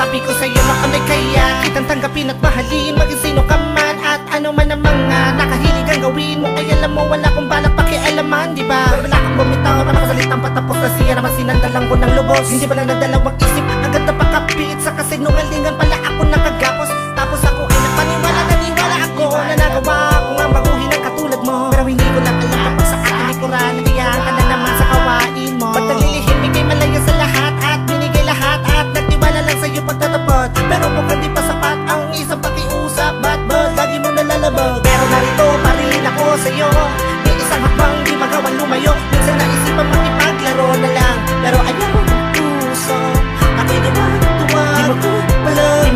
Sabi ko sa'yo na kami kaya kitang tanggapin at mahalin, maging sino ka man at ano man ang mga nakahilig ang gawin mo. Ay alam mo wala kong balak pakialaman, diba? Wala kang bumitaw na makasalitang patapos na siya naman sinandalang ko ng lubos. Hindi ba lang nagdalawang isip agad na pakapit sa kasinungalingan pala ako nakagapos. Tapos ako ay naniwala ako na nagawa ko nga baguhin ang katulad mo. Pero hindi ko lang alam kapag sa aking likuran nandiyan ka na naman sa kawain mo. Ba't naglilihim ikay malaya sa lahat at binigay lahat at nagtiwala lang sa'yo pagtatapot. Pero mukhang di pa sapat ang isang pakiusap, ba't lagi mo nalalabag? Pero narito pa rin ako sa'yo, may isang hakbang di magawang lumayo. Minsan naisipan makipaglaro na lang, pero ayaw ng puso ako'y tuwa, di mo ko pala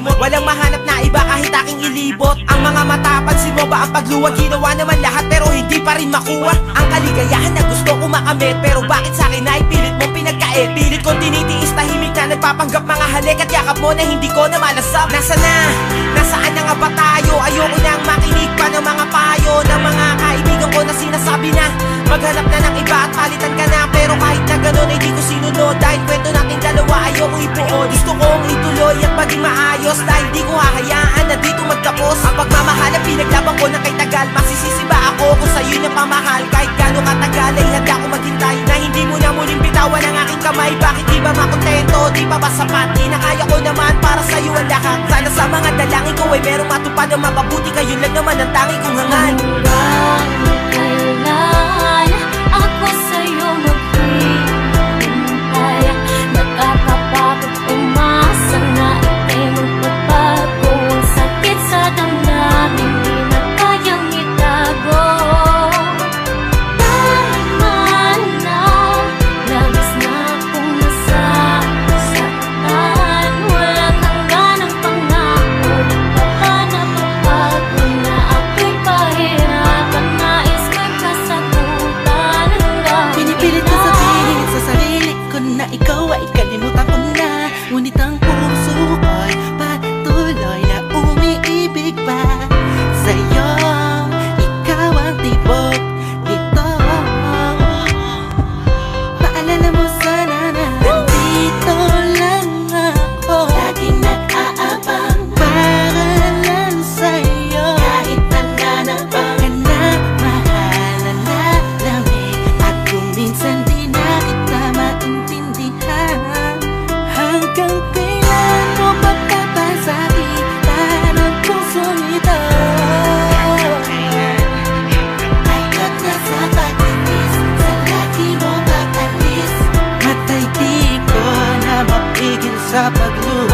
malimot. Walang mahanap na iba kahit aking ilibot. Ang mga mata, pansin mo ba ang pagluwag? Ginawa naman lahat pero hindi pa rin makuha ang kaligayahan na gusto ko makamit. Pero bakit sa akin ay pilit mong pinagkait? Pilit kong tinitiis, tahimik na nagpapanggap mga halik at yakap mo na hindi ko na malasap. Nasaan na nga ba tayo? Ayoko nang makinig pa ng mga payo ng mga kaibigan ko na sinasabi na maghanap na ng iba at palitan ka na. Pero kahit na ganun ay di ko sinunod, dahil kwento nating dalawa ayoko ibuo. Gusto kong ituloy at maging maayos, dahil di ko hahayaan na dito magtapos ang pagmamahal na pinaglaban ko na kay tagal. Masisisi ba ako kung sa'yo na pamahal? Kahit gano'ng katagal ay handa ko maghintay na hindi mo na muling bitawan ang aking kamay. Bakit di ba makontento? Di ba ba sapat? Di na kaya ko naman para sa'yo ang lahat. Sana sa mga dalangin ko ay merong matupad na mapabuti. Kayo lang naman ang tangi kong hangan. Kailan ako sa'yo maghihintay? Nakakapagod umasa na ika'y magbabago. Ang sakit sa damdamin, di na kayang itago. Tama na, labis na akong nasasaktan. Walang hanggan ang pangako, di ka ba napapago na ako'y pahirapan? Nais ko'y kasagutan. Pinipilit ko sabihin sa sarili ko na ikaw ay kalimutan ko na. Ngunit ang puso ko'y patuloy na umiibig pa sa'yo. Ikaw ang tibok nito. Paalala mo sana na nandito lang ako, laging nag-aabang para lang sa'yo. Kahit nananabang ka na, mahal na lamig. At kung minsan di na kita maintindihan, hanggang kailan mo papapasakitan ang pusong ito? Ayot na sa pagtitis, sa lagi mo pag-alis. At ay di ko na mapigil sa pagluha.